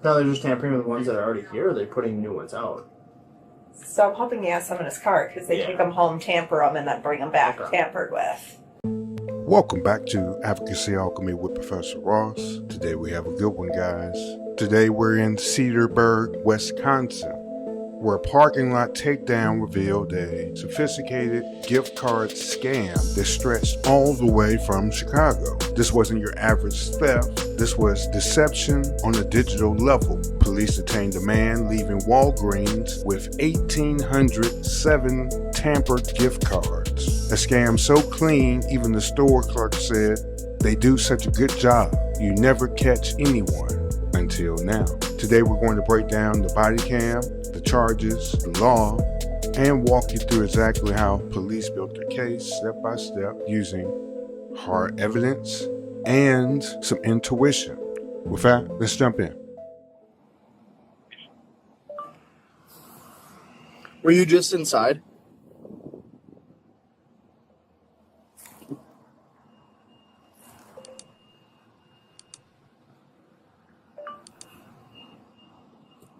No, they're just tampering with the ones that are already here, or they're putting new ones out? So I'm hoping he has some in his car because they take them home, tamper them, and then bring them back tampered with. Welcome back to Advocacy Alchemy with Professor Ross. Today we have a good one, guys. Today we're in Cedarburg, Wisconsin, where a parking lot takedown revealed a sophisticated gift card scam that stretched all the way from Chicago. This wasn't your average theft. This was deception on a digital level. Police detained a man leaving Walgreens with 1,807 tampered gift cards. A scam so clean, even the store clerk said, they do such a good job, you never catch anyone until now. Today we're going to break down the Bodycam, the charges, the law, and walk you through exactly how police built their case step by step using hard evidence and some intuition. With that, let's jump in. Were you just inside?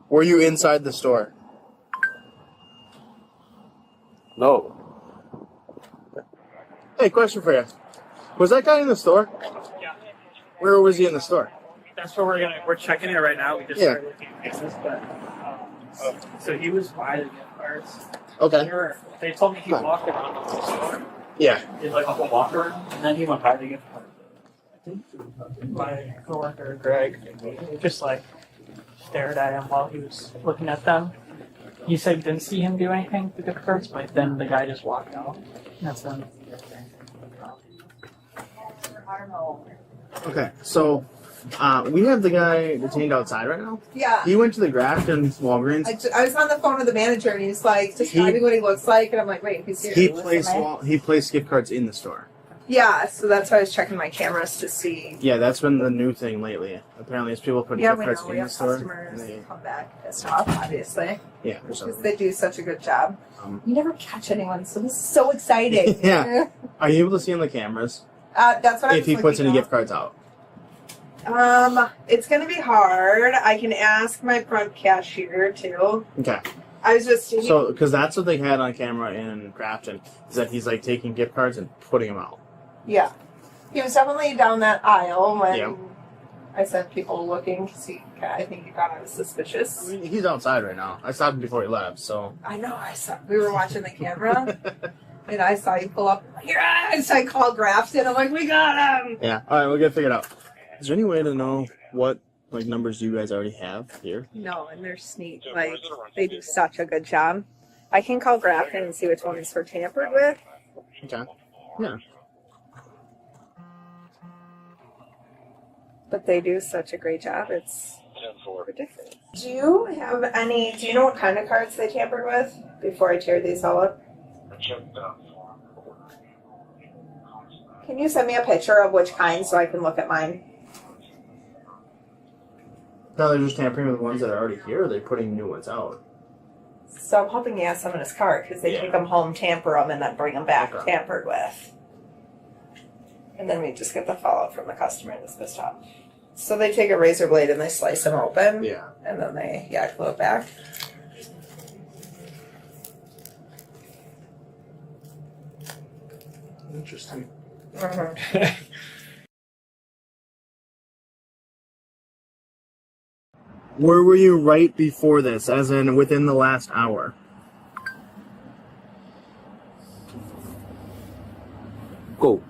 Were you inside the store? No. Hey, question for you. Was that guy in the store? Yeah. Where was he in the store? That's what we're checking it right now. We just started looking at cases, but so he was by the gift cards. Okay. They told me he walked around the whole store. Yeah. He did like a whole walk around, and then he went by the gift cards. I think my coworker Greg just like stared at him while he was looking at them. He said he didn't see him do anything with the gift cards, but then the guy just walked out. And that's when. Okay, so we have the guy detained outside right now. Yeah. He went to the Grafton Walgreens. I was on the phone with the manager, and he's like describing what he looks like, and I'm like, wait, he's here. He placed gift cards in the store. Yeah, so that's why I was checking my cameras to see. Yeah, that's been the new thing lately. Apparently, it's people putting gift cards in the store. Customers come back pissed off, obviously. Yeah, because they do such a good job. You never catch anyone, so this is so exciting. Yeah. Are you able to see on the cameras? That's what if he puts any gift cards out. It's gonna be hard. I can ask my front cashier too. Okay. I was just because that's what they had on camera in Grafton, is that he's like taking gift cards and putting them out. Yeah, he was definitely down that aisle when I sent people looking because I think he thought I was suspicious. I mean, he's outside right now. I stopped him before he left, so. I know. We were watching the camera. And I saw you pull up. So I called Grafton. I'm like, we got him. Yeah. All right, we'll get it figured out. Is there any way to know what numbers you guys already have here? No, and they're sneak. Like, they do such a good job. I can call Grafton and see which ones were tampered with. Okay. Yeah. But they do such a great job. It's ridiculous. Do you know what kind of cards they tampered with before I tear these all up? Can you send me a picture of which kind so I can look at mine? No, they're just tampering with the ones that are already here, or they're putting new ones out? So I'm hoping he has some in his car because they take them home, tamper them, and then bring them back tampered with. And then we just get the fallout from the customer that's pissed off. So they take a razor blade and they slice them open. Yeah. And then they, glue it back. Interesting. Where were you right before this, as in within the last hour? Go.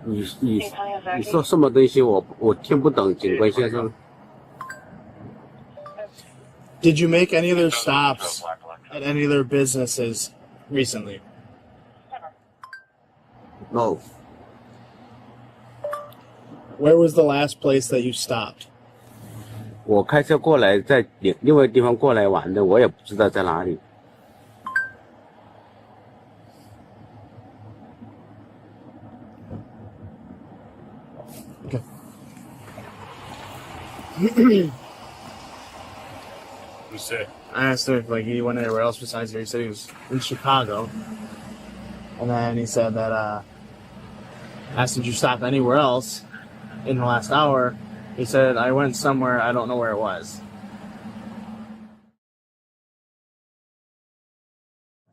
你说什么东西我听不懂，警官先生。Did you make any other stops at any other businesses recently? No. Where was the last place that you stopped? 我开车过来，在另外地方过来玩的，我也不知道在哪里。Okay. I asked him if he went anywhere else besides here. He said he was in Chicago. And then he said that, asked, did you stop anywhere else in the last hour? He said, I went somewhere, I don't know where it was.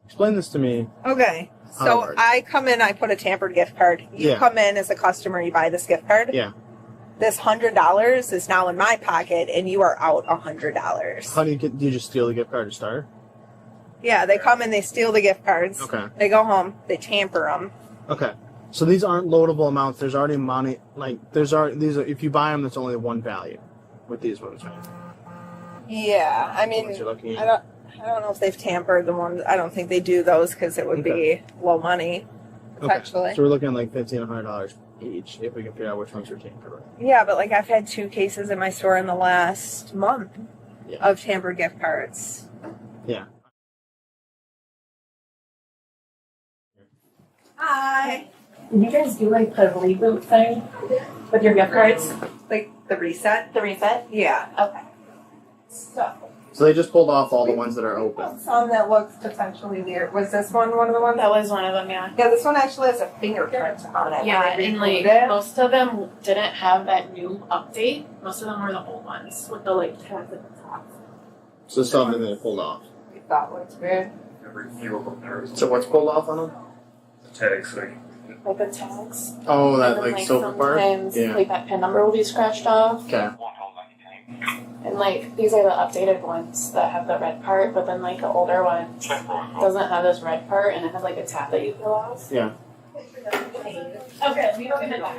Explain this to me. Okay. How it So works. I come in, I put a tampered gift card. You Yeah. come in as a customer, you buy this gift card. Yeah. This $100 is now in my pocket, and you are out $100. How do you just steal the gift card to start? Yeah, they come and they steal the gift cards. Okay. They go home, they tamper them. Okay. So these aren't loadable amounts. There's already money. Like, these are, if you buy them, there's only one value with these ones, right? Yeah, I mean, Ones you're looking I at. don't know if they've tampered the ones. I don't think they do those because it would be low money, potentially. Okay. So we're looking at like $1,500 each if we can figure out which ones are tampered. Yeah, but like I've had 2 cases in my store in the last month Yeah. of tampered gift cards. Yeah. Hi. Did you guys do like the reboot thing with your gift cards? Like the reset? The reset? Yeah. Okay. So they just pulled off all the ones that are open. Some that looks potentially weird. Was this one of the ones? That was one of them, yeah. Yeah, this one actually has a fingerprint on it. Yeah, When they and like removed it. most of them didn't have that new update. Most of them were the old ones with the like tabs at the top. So something they pulled off. We thought looked weird. So what's pulled off on them? Tags, like, Like the tags. Oh, And that then, like silver part? sometimes Yeah. like that pin number will be scratched off. Okay. And like these are the updated ones that have the red part, but then like the older one doesn't have this red part and it has like a tab that you peel off. Yeah. Okay, we go in the back.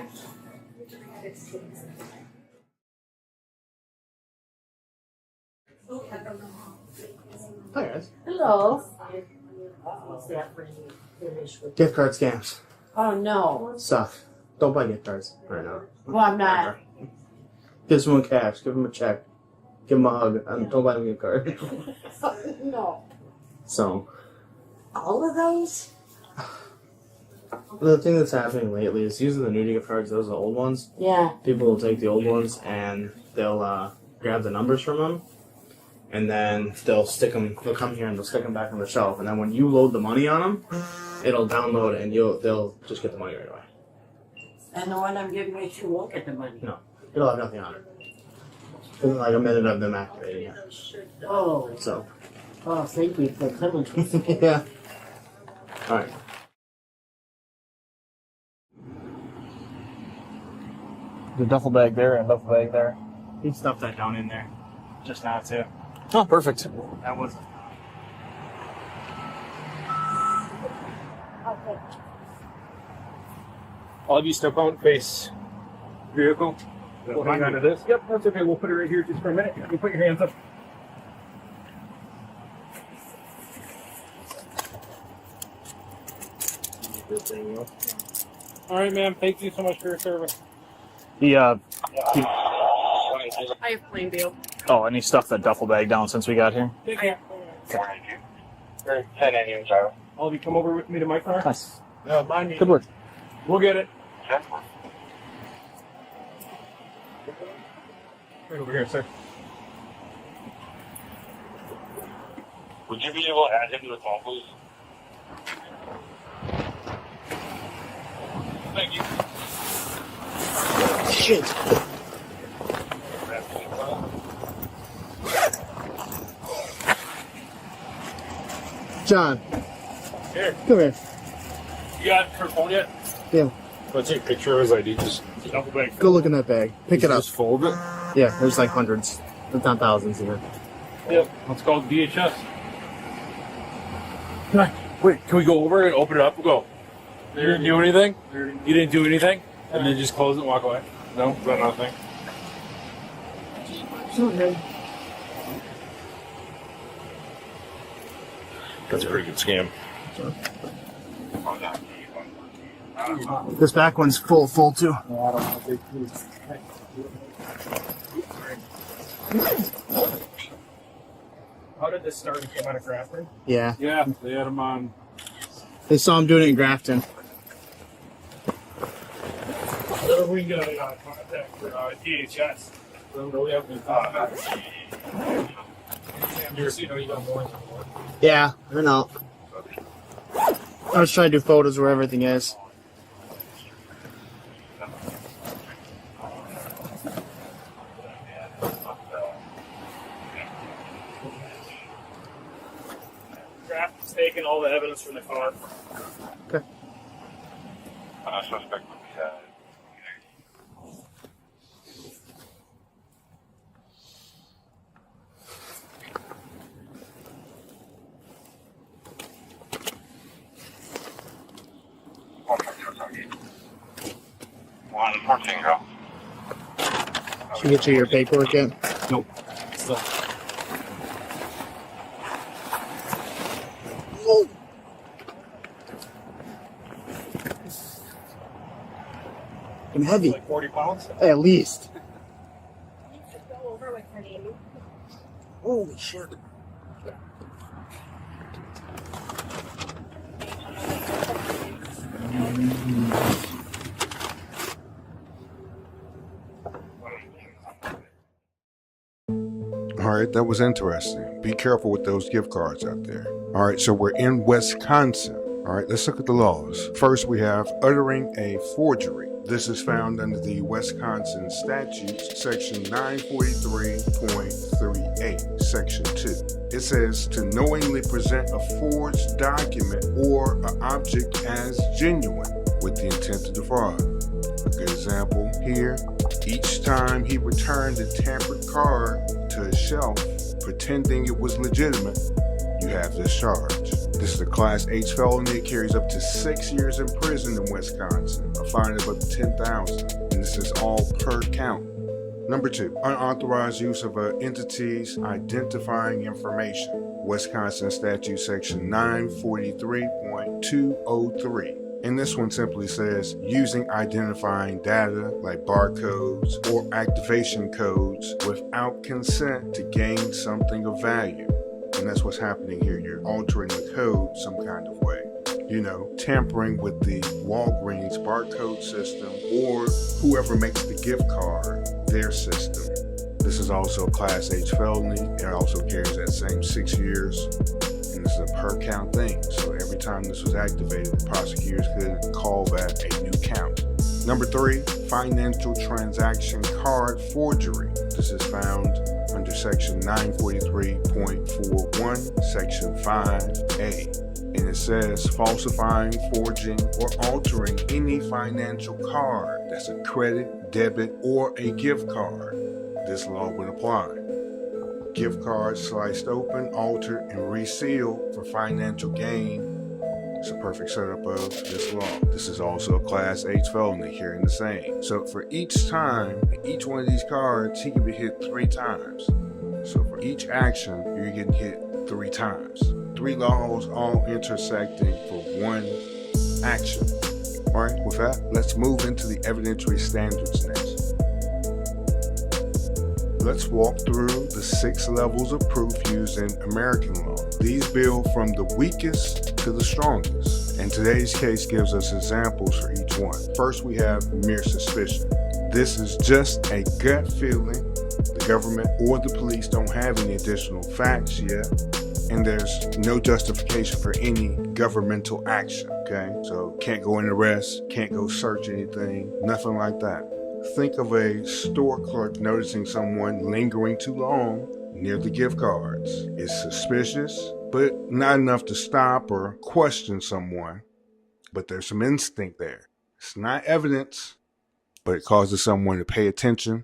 Hi guys. Hello. Gift card scams. Oh no. Suck. Don't buy gift cards right now. Well, I'm not. Give someone cash. Give them a check. Give them a hug. And don't buy them a gift card. No. So, All of those? the thing that's happening lately is using the new gift cards, those are the old ones. Yeah. People will take the old ones and they'll grab the numbers from them. And then they'll come here and they'll stick them back on the shelf. And then when you load the money on them, it'll download and they'll just get the money right away. And the one I'm giving you to won't get the money. No. It'll have nothing on it. Within like a minute of them activating it. Oh, So, thank you for coming. yeah. Alright. The duffel bag there and duffel bag there. He stuffed that down in there. Just now, too. Oh, perfect. That was. All of you step out and face vehicle. We'll hang on to this. Yep, that's okay. We'll put it right here just for a minute. You put your hands up. All right, ma'am. Thank you so much for your service. I I have plain view. oh, and he stuffed that duffel bag down since we got here. Take care. 10 a.m. driver. All of you come over with me to my car. Nice. Yeah, mind me. Good work. We'll get it. Right over here, sir. Would you be able to add him to the call, please? Thank you. Shit. John, Here. come here. You got her phone yet? Yeah. I'll take a picture of his ID. Just Duffel bag. Go look in that bag. Pick it up. Just fold it. Yeah, there's like hundreds, if not thousands in there. Yep. Let's call it DHS. Can we go over and open it up and go? You didn't do anything? You didn't do anything? And then just close it and walk away? No? Is that nothing? That's a pretty good scam. This back one's full too. How did this start? It came out of Grafton? Yeah, Yeah, they had them on. they saw him doing it in Grafton. We can get a contact for DHS. We have you see, you got more. Yeah, I know. I was trying to do photos where everything is. It's taking all the evidence from the car. Suspect would be One 14, go. Should we get you your paperwork yet? Nope. I'm heavy. Like 40 pounds. At least. Go over with her name. Holy shit. All right, that was interesting. Be careful with those gift cards out there. All right, so we're in Wisconsin. All right, let's look at the laws. First, we have uttering a forgery. This is found under the Wisconsin statutes, section 943.38, section 2. It says to knowingly present a forged document or an object as genuine with the intent to defraud. A good example here, each time he returned a tampered card to a shelf, pretending it was legitimate, you have this charge. This is a Class H felony. It carries up to 6 years in prison in Wisconsin, a fine of up to $10,000, and this is all per count. Number 2, unauthorized use of an entity's identifying information. Wisconsin statute section 943.203. And this one simply says using identifying data like barcodes or activation codes without consent to gain something of value. And that's what's happening here. You're altering the code some kind of way. You know, tampering with the Walgreens barcode system or whoever makes the gift card, their system. This is also a Class H felony. It also carries that same 6 years. And this is a per count thing. So every time this was activated, the prosecutors could call that a new count. Number 3, financial transaction card forgery. This is found under section 943.41, section 5A. And it says falsifying, forging, or altering any financial card that's a credit, debit, or a gift card. This law would apply. Gift cards sliced open, altered, and resealed for financial gain. It's a perfect setup of this law. This is also a Class H felony, carrying the same. So for each time, each one of these cards, he can be hit 3 times. So for each action, you're getting hit 3 times. 3 laws all intersecting for one action. All right, with that, let's move into the evidentiary standards next. Let's walk through the 6 levels of proof used in American law. These build from the weakest to the strongest, and today's case gives us examples for each one. First, we have mere suspicion. This is just a gut feeling. The government or the police don't have any additional facts yet, and there's no justification for any governmental action, okay? So can't go and arrest, can't go search anything, nothing like that. Think of a store clerk noticing someone lingering too long near the gift cards. It's suspicious, but not enough to stop or question someone. But there's some instinct there. It's not evidence, but it causes someone to pay attention.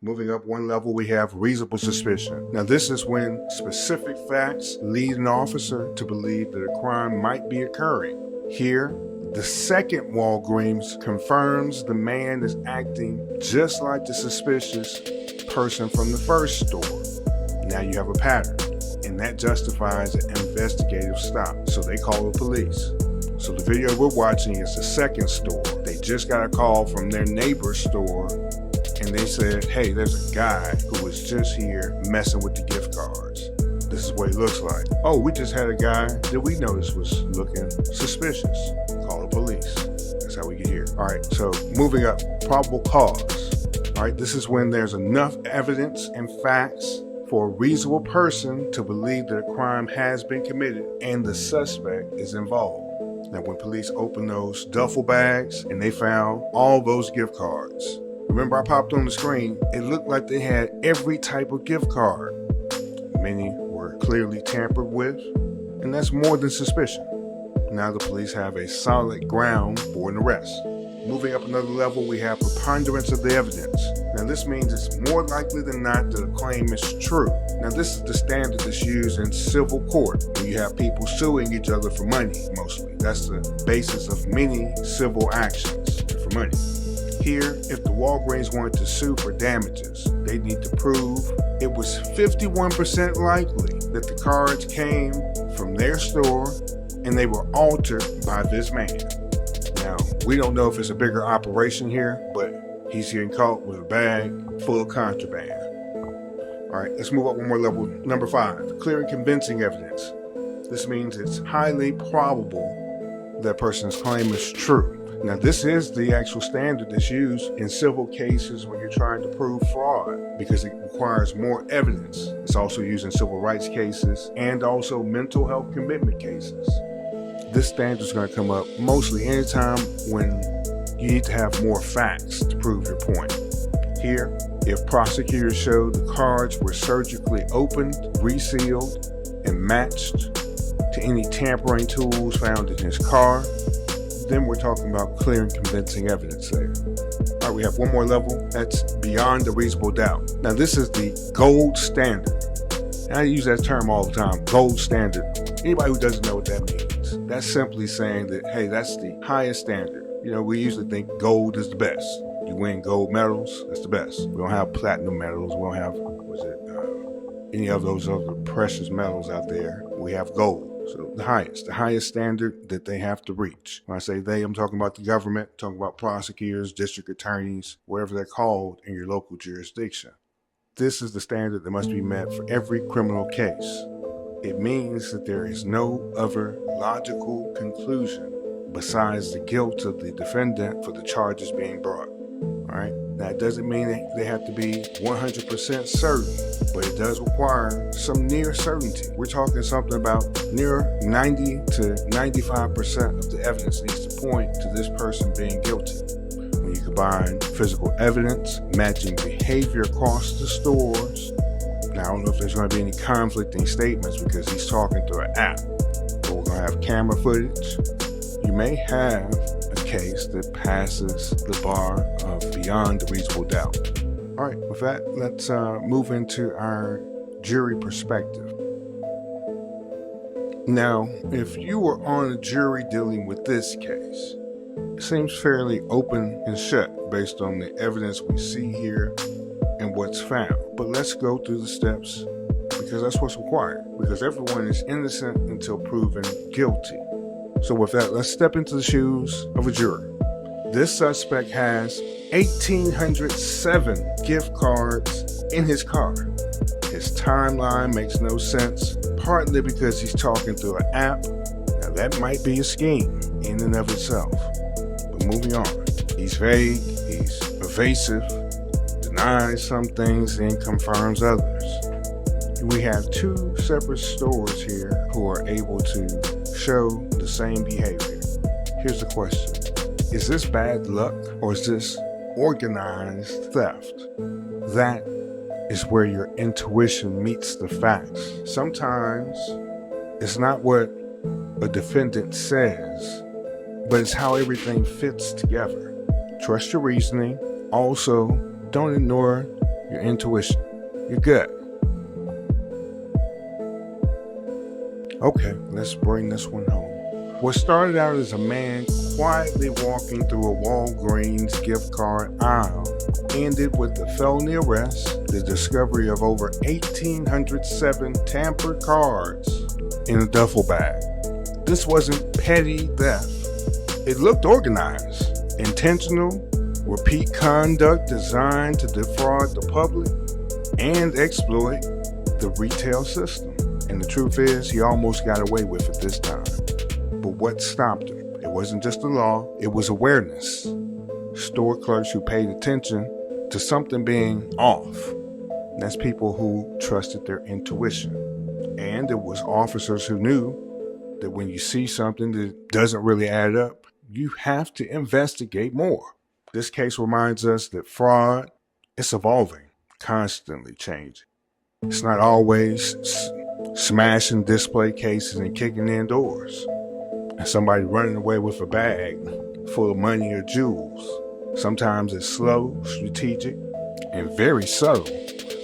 Moving up one level, we have reasonable suspicion. Now, this is when specific facts lead an officer to believe that a crime might be occurring. Here, the second Walgreens confirms the man is acting just like the suspicious person from the first store. Now you have a pattern, and that justifies an investigative stop. So they call the police. So the video we're watching is the second store. They just got a call from their neighbor's store, and they said, hey, there's a guy who was just here messing with the gift cards. This is what he looks like. Oh, we just had a guy that we noticed was looking suspicious. Call the police. That's how we get here. All right, so moving up, probable cause. All right, this is when there's enough evidence and facts for a reasonable person to believe that a crime has been committed and the suspect is involved. Now, when police opened those duffel bags and they found all those gift cards, remember I popped on the screen, it looked like they had every type of gift card. Many were clearly tampered with, and that's more than suspicion. Now the police have a solid ground for an arrest. Moving up another level, we have preponderance of the evidence. Now this means it's more likely than not that a claim is true. Now this is the standard that's used in civil court, where you have people suing each other for money, mostly. That's the basis of many civil actions, for money. Here, if the Walgreens wanted to sue for damages, they need to prove it was 51% likely that the cards came from their store and they were altered by this man. Now, we don't know if it's a bigger operation here, but he's getting caught with a bag full of contraband. All right, let's move up one more level. Number 5, clear and convincing evidence. This means it's highly probable that person's claim is true. Now, this is the actual standard that's used in civil cases when you're trying to prove fraud, because it requires more evidence. It's also used in civil rights cases and also mental health commitment cases. This standard is going to come up mostly anytime when you need to have more facts to prove your point. Here, if prosecutors show the cards were surgically opened, resealed, and matched to any tampering tools found in his car, then we're talking about clear and convincing evidence there. All right, we have one more level. That's beyond a reasonable doubt. Now, this is the gold standard. And I use that term all the time, gold standard. Anybody who doesn't know what that means, that's simply saying that, hey, that's the highest standard. You know, we usually think gold is the best. You win gold medals, that's the best. We don't have platinum medals. We don't have, any of those other precious metals out there. We have gold. So the highest standard that they have to reach. When I say they, I'm talking about the government, talking about prosecutors, district attorneys, whatever they're called in your local jurisdiction. This is the standard that must be met for every criminal case. It means that there is no other logical conclusion besides the guilt of the defendant for the charges being brought. All right. That doesn't mean that they have to be 100% certain, but it does require some near certainty. We're talking something about near 90 to 95% of the evidence needs to point to this person being guilty. When you combine physical evidence, matching behavior across the stores. Now, I don't know if there's going to be any conflicting statements because he's talking through an app, but we're going to have camera footage. You may have a case that passes the bar of beyond a reasonable doubt. All right, with that, let's move into our jury perspective. Now, if you were on a jury dealing with this case, it seems fairly open and shut based on the evidence we see here and what's found. But let's go through the steps because that's what's required, because everyone is innocent until proven guilty. So with that, let's step into the shoes of a juror. This suspect has 1,807 gift cards in his car. His timeline makes no sense, partly because he's talking through an app. Now that might be a scheme in and of itself. But moving on, he's vague, he's evasive, denies some things and confirms others. We have two separate stores here who are able to show the same behavior. Here's the question. Is this bad luck or is this organized theft? That is where your intuition meets the facts. Sometimes it's not what a defendant says, but it's how everything fits together. Trust your reasoning. Also, don't ignore your intuition, your gut. Okay, let's bring this one home. What started out as a man quietly walking through a Walgreens gift card aisle ended with the felony arrest, the discovery of over 1,807 tampered cards in a duffel bag. This wasn't petty theft. It looked organized, intentional, repeat conduct designed to defraud the public and exploit the retail system. And the truth is, he almost got away with it this time. But what stopped him? It wasn't just the law, it was awareness. Store clerks who paid attention to something being off. That's people who trusted their intuition. And it was officers who knew that when you see something that doesn't really add up, you have to investigate more. This case reminds us that fraud is evolving, constantly changing. It's not always smashing display cases and kicking in doors, and somebody running away with a bag full of money or jewels. Sometimes it's slow, strategic, and very subtle,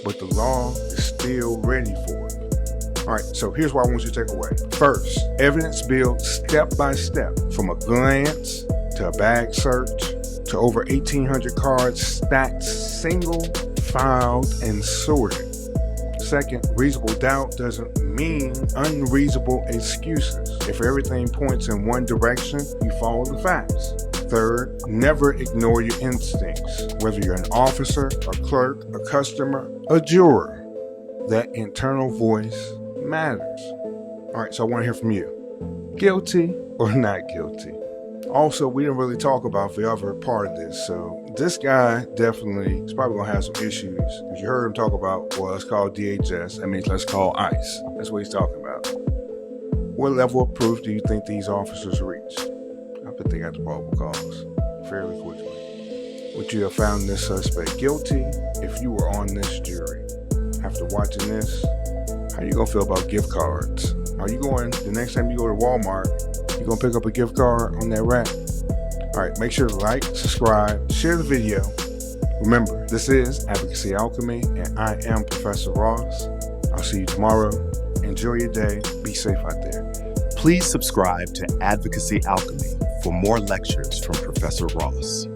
but the law is still ready for it. All right, so here's what I want you to take away. First, evidence built step by step, from a glance to a bag search to over 1,800 cards stacked, single, filed, and sorted. Second, reasonable doubt doesn't mean unreasonable excuses. If everything points in one direction, you follow the facts. Third, never ignore your instincts, whether you're an officer, a clerk, a customer, a juror. That internal voice matters. All right, so I want to hear from you. Guilty or not guilty? Also, we didn't really talk about the other part of this, so this guy definitely is probably going to have some issues. Because you heard him talk about, well, let's call DHS, that means let's call ICE. That's what he's talking about. What level of proof do you think these officers reached? I bet they got the probable cause fairly quickly. Would you have found this suspect guilty if you were on this jury? After watching this, how you going to feel about gift cards? Are you going, the next time you go to Walmart, you going to pick up a gift card on that rack? All right, make sure to like, subscribe, share the video. Remember, this is Advocacy Alchemy, and I am Professor Ross. I'll see you tomorrow. Enjoy your day. Be safe out there. Please subscribe to Advocacy Alchemy for more lectures from Professor Ross.